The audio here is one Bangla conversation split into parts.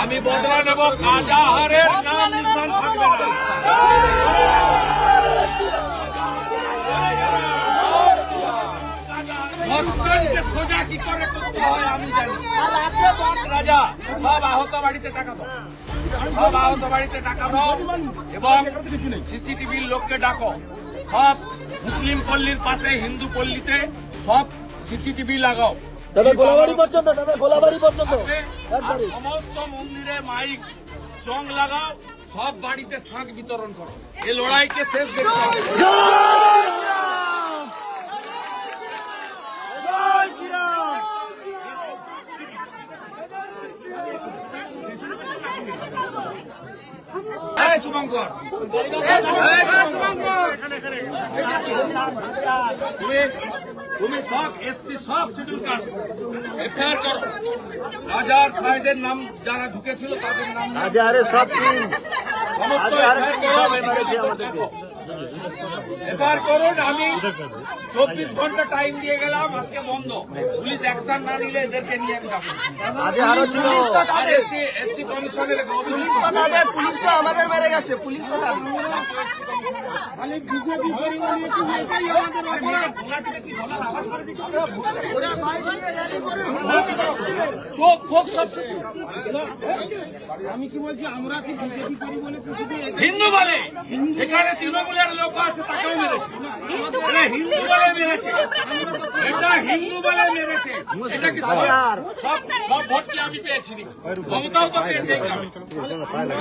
আমি বদলা নেব কাজাহারের নাম নিশান থাকবে না। সোজা কি করে করতে হয় আমি জানি। রাজা সব আহত বাড়িতে টাকা দাও, সব আহত বাড়িতে টাকা দাও এবং সিসিটিভির লোককে ডাকো। সব মুসলিম পল্লীর পাশে হিন্দু পল্লীতে সব সিসিটিভি লাগাও। সমস্ত মন্দিরে মাইক চং লাগাও, সব বাড়িতে শাঁখ বিতরণ করো। এই লড়াইকে শেষ দেখতে হবে। শুভঙ্কর তুমি সব এসসি সব শিডিউল কাস্ট এফআইআর করো। রাজার সাহেবের নাম যারা ঢুকেছিল তাদের নাম সমস্ত এফআইআর করুন। আমি 24 ঘন্টা টাইম দিয়ে গেলাম, আজকে বন্ধ। পুলিশ অ্যাকশন না নিলে এদেরকে নিয়ে আমি যাবো। এসসি কমিশনের পুলিশ তো আমাদের মেরে গেছে, পুলিশ তো চোখ ফোক সব আমি কি বলছি, আমরা কি বিজেপি করি বলে হিন্দু বলে এখানে তৃণমূলের লোক আছে তাকেও মেরেছে, হিন্দু বলে মেরেছে, এটা হিন্দু বলে মেরেছে। এটা কি সব ভোট কি আমি পেয়েছি? মমতাও তো পেয়েছে।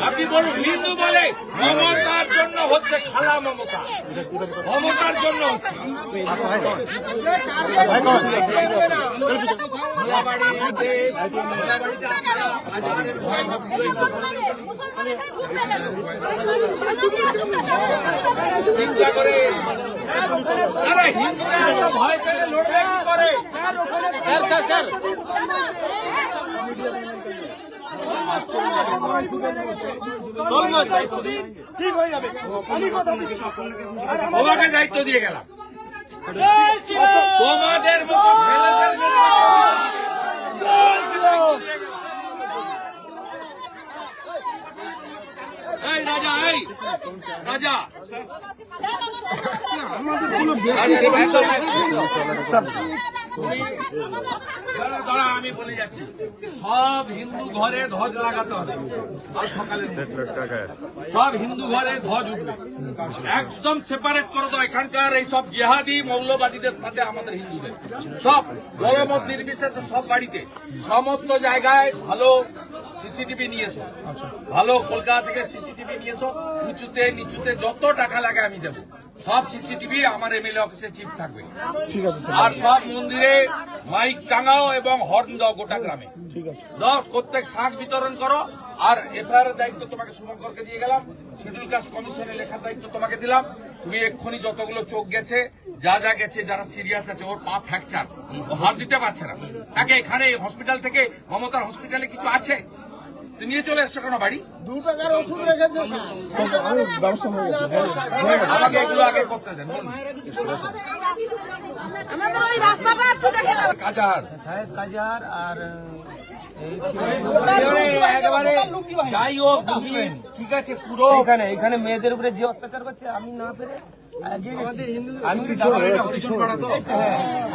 আপনি বলুন হিন্দু বলে মমতার জন্য হচ্ছে, খালা মমতা মমতার জন্য ভয় পেলে লড়বে কি করে? ঠিক হয়ে যাবে, আমি কথা দিচ্ছি। তোমাকে দায়িত্ব দিয়ে গেলাম, তোমাদের মতো এই রাজা, এই রাজা দাঁড়া, আমি বলে যাচ্ছি, সব হিন্দু ঘরে ধ্বজ লাগাতে হবে। আর সকালে সব হিন্দু ঘরে ধ্বজ উঠবে, একদম সেপারেট করে দাও। এখানকার এই সব জেহাদি মৌলবাদীদের সাথে আমাদের হিন্দুদের সব দলমত নির্বিশেষে সব বাড়িতে সমস্ত জায়গায় ভালো সিসিটিভি নিয়ে এসো, ভালো কলকাতা থেকে সিসিটিভি নিয়ে এসো। উঁচুতে নিচুতে যত টাকা লাগে আমি দেবো। সব সিসিটিভি আমার এমএলএ অফিসে চিপ থাকবে। আর সব মন্দিরে মাইক টাঙাও এবং হর্ন দাও গোটা গ্রামে। 10 প্রত্যেক শাঁখ বিতরণ করো। আর এফআইআর এর দায়িত্ব তোমাকে শুভঙ্করকে দিয়ে গেলাম, শিডিউল কাস্ট কমিশনে লেখার দায়িত্ব তোমাকে দিলাম। তুমি এক্ষুনি যতগুলো চোখ গেছে, যা যা গেছে, যারা সিরিয়াস আছে, ওর পা ফ্র্যাকচার, ও হাত দিতে পারছে না, তাকে এখানে হসপিটাল থেকে মমতার হসপিটালে কিছু আছে নিয়ে চলে এসছো কেন বাড়ি? 2 টাকার ওষুধ রেখেছে, আমাকে এগুলো আগে করতে দেন। আমাদের ওই রাস্তাটা একটু দেখে দাও। কাজার সাহেব কাজার আর একেবারে যাই হোক, ঠিক আছে। পুরো এখানে মেয়েদের উপরে যে অত্যাচার করছে, আমি না পেরে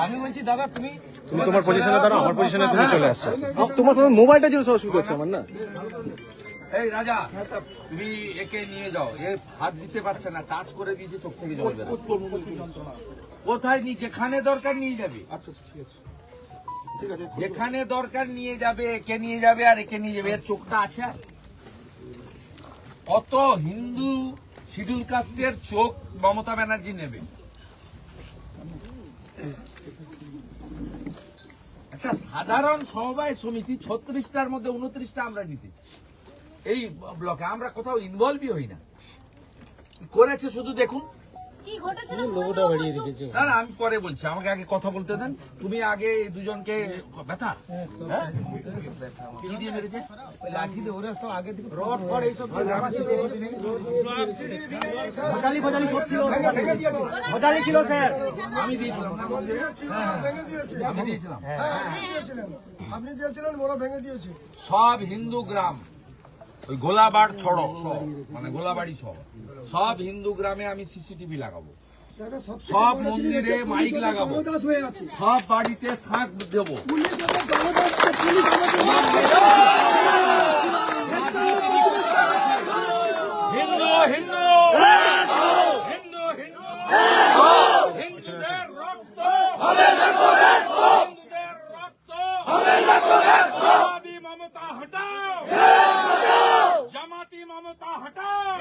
আমি বলছি দাদা তুমি তোমার পজিশনে দাঁড়াও, আমার পজিশনে তুমি চলে আসছো। তোমার মোবাইলটা যেন অসুবিধা হচ্ছে আমার না। এই রাজা, তুমি একে নিয়ে যাও। এ হাত দিতে পারছে না, টাচ করে দিয়েছে, চোখ থেকে জল বের হচ্ছে। কোথায় নিয়ে, যেখানে দরকার নিয়ে যাবে। আচ্ছা ঠিক আছে, যেখানে দরকার নিয়ে যাবে, একে নিয়ে যাবে আর একে নিয়ে যাবে। এর চোখটা আছে। কত হিন্দু শিডিউল কাস্টের চোখ মমতা ব্যানার্জি নেবে? একটা সাধারণ সমবায় সমিতি 36টার মধ্যে 29টা আমরা জিতেছি এই ব্লকে। আমরা কোথাও ইনভলভই হই না। করেছে শুধু দেখুন, কি ঘটেছিল লোগোটা বাড়িয়ে রেখেছো। না না আমি পরে বলছি, আমাকে আগে কথা বলতে দেন। তুমি আগে এই দুজনকে ব্যথা হ্যাঁ? কি দিয়ে মেরেছে? ওই লাঠি দিয়ে ওরা সব আগে থেকে রড ফড এইসব ভোটালি ছিল স্যার। আমি দিয়েছিলাম, আমি দিয়েছিলাম। আপনি দিয়েছিলেন, ওরা ভেঙে দিয়েছে। সব হিন্দু গ্রাম, ওই গোলাবাড় ছড়ো সব, মানে গোলাবাড়ি সব, সব হিন্দু গ্রামে আমি সিসিটিভি লাগাবো, সব মন্দিরে মাইক লাগাবো, সব বাড়িতে শাঁখ দেবো। হিন্দু হিন্দু হিন্দু হিন্দু হিন্দুদের রক্ত হবে না করে, হিন্দুদের রক্ত হবে না করে। জামাতি মমতা হটাও, জামাতি মমতা হটাও,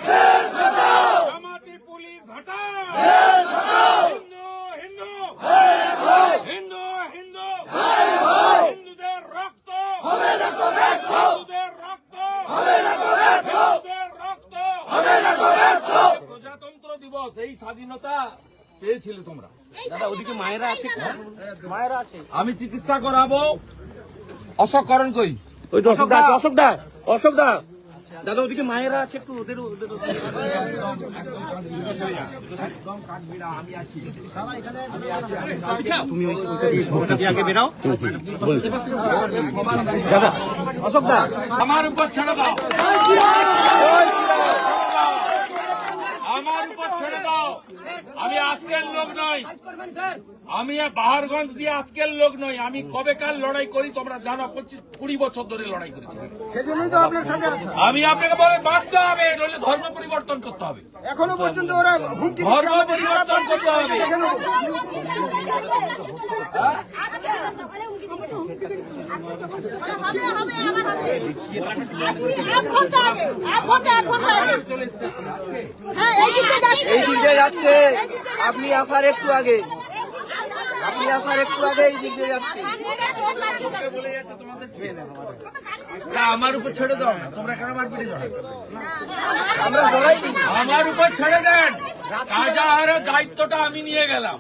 জামাতি পুলিশ হটাও, হিন্দু হিন্দু হিন্দু হিন্দু হিন্দুদের রক্ত হবে না করে, হিন্দুদের রক্ত হবে না করে, হিন্দুদের রক্ত হবে না করে। প্রজাতন্ত্র দিবস, এই স্বাধীনতা পেয়েছিলে তোমরা। দাদা ওদিকে মায়েরা আছে, মায়েরা আছে। আমি চিকিৎসা করাবো, অসকরণ কই ওই অশোক দা, অশোক দা, অশোক দা, দাদা ওদিকে মায়েরা আছে, একটু ওদের একদম কাঠবিড়া, আমি আছি। তুমি ওই ভোটটা দিয়ে আগে বেরাও। দাদা অশোক দা, আমার উপর ছেড়ে দাও, আমার উপর ছেড়ে দাও। আমি আজকের লোক নই, আমি বাহারগঞ্জ দিয়ে আজকের লোক নই। আমি কবেকার লড়াই করি তোমরা জানো, 25-20 বছর ধরে লড়াই করেছি। সেজন্যই তো আপনার সাথে আছে। আমি আপনাকে বলে বাঁচতে হবে, নইলে ধর্ম পরিবর্তন করতে হবে, এখনো পর্যন্ত ওরা হুমকি ধর্ম পরিবর্তন করতে হবে। চলে এসছে আজকে। এই দিক দিয়ে যাচ্ছে, আপনি আসার একটু আগে, আপনি আসার একটু আগে এই দিক দিয়ে যাচ্ছে। বলে যাচ্ছে তোমাদের ছেড়ে দাও, না, আমার উপর ছেড়ে দাও না, তোমরা কেন মারপিটে যাও? আমরা লড়াইনি। আমার উপর ছেড়ে দেন, কাজাহারের দায়িত্বটা আমি নিয়ে গেলাম।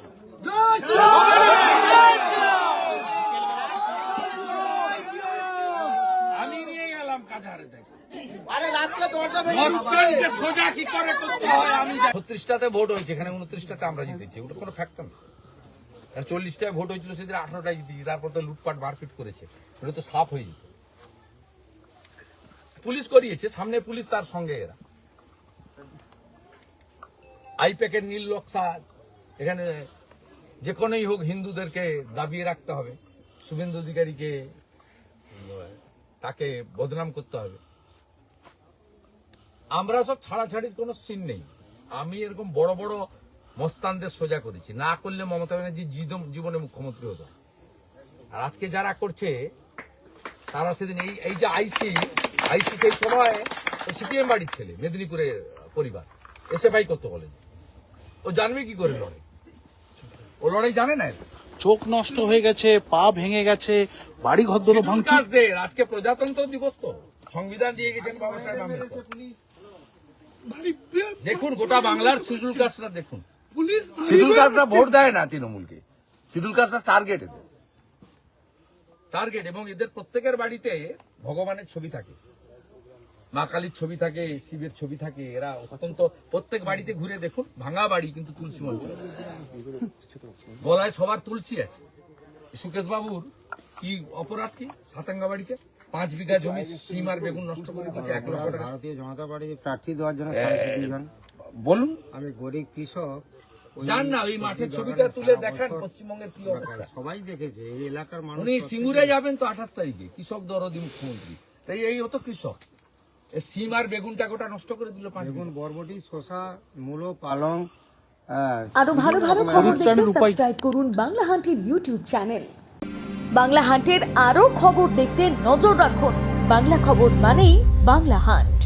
আমি নিয়ে গেলাম কাজাহারের দায়িত্ব। আরে রাত্রে দরজা ভেঙে ভোটকে সোজা কি করে করতে হয় আমি জানি। 36টাতে ভোট হয়েছে, এখানে 29টাতে আমরা জিতেছি, ওটা কোনো ফ্যাক্টর না। 40টায় ভোট হয়েছিল, সেদিন 18টায় জিতেছি, তারপর তো লুটপাট মারপিট করেছে, ওটা তো সাফ হয়ে যেত। পুলিশ করিয়েছে, সামনে পুলিশ, তার সঙ্গে এরা আইপ্যাকের নীল নকশা। এখানে যে কোনোই হোক হিন্দুদেরকে দাবিয়ে রাখতে হবে, শুভেন্দু অধিকারীকে তাকে বদনাম করতে হবে। আমরা সব ছাড়াছাড়ির কোনো সিন নেই। আমি এরকম বড় বড় মস্তানদের সোজা করেছি, না করলে মমতা ব্যানার্জি জীবনে মুখ্যমন্ত্রী হতো। আর আজকে যারা করছে তারা সেদিন এই যে আইসি সেই সময় সিপিএম বাড়ির ছেলে, মেদিনীপুরের পরিবার, এসএফআই করতে বলে। ও জানবে কি করে লড়াই? ও লড়াই জানে না। চোখ নষ্ট হয়ে গেছে, পা ভেঙে গেছে, বাড়ি ঘর দোনো ভাঙচুর। আজকে প্রজাতন্ত্র দিবস, তো সংবিধান দিয়ে গেছেন বাবা সাহেব আম্বেদকর। দেখুন গোটা বাংলার শিডিউল কাস্টরা দেখুন, শিডিউল কাস্টরা ভোট দেয় না তৃণমূলকে, শিডিউল কাস্টরা টার্গেট, এদের টার্গেট। এবং এদের প্রত্যেকের বাড়িতে ভগবানের ছবি থাকে, মা কালীর ছবি থাকে, শিবের ছবি থাকে। এরা অত্যন্ত, প্রত্যেক বাড়িতে ঘুরে দেখুন, ভাঙা বাড়ি কিন্তু তুলসী মঞ্চ আছে, গলায় সবার তুলসী আছে। সুকেশ বাবুর কি অপরাধ, কি সাতাঙ্গা বাড়িতে 5 বিঘা জমি সিম আর বেগুন নষ্ট করে দিচ্ছে, 1 লক্ষ টাকা। ভারতীয় জনতা পার্টি প্রার্থী দেওয়ার জন্য বলুন, আমি গরিব কৃষক, জান না ওই মাঠের ছবিটা তুলে দেখান পশ্চিমবঙ্গের কি অবস্থা। সবাই দেখেছে এই এলাকার মানুষ। উনি সিঙ্গুরে যাবেন তো 28 তারিখে, কৃষক দরদি মুখ্যমন্ত্রী, তাই এই হতো কৃষক। সিম আর বেগুনটা গোটা নষ্ট করে দিল। 5 বেগুন, বরবটি, শসা, মূলো, পালং। আরো ভালো ভালো খবর দেখতে সাবস্ক্রাইব করুন বাংলা হান্টের ইউটিউব চ্যানেল। বাংলা হান্টের আরো খবর দেখতে নজর রাখুন। বাংলা খবর মানেই বাংলা হান্ট।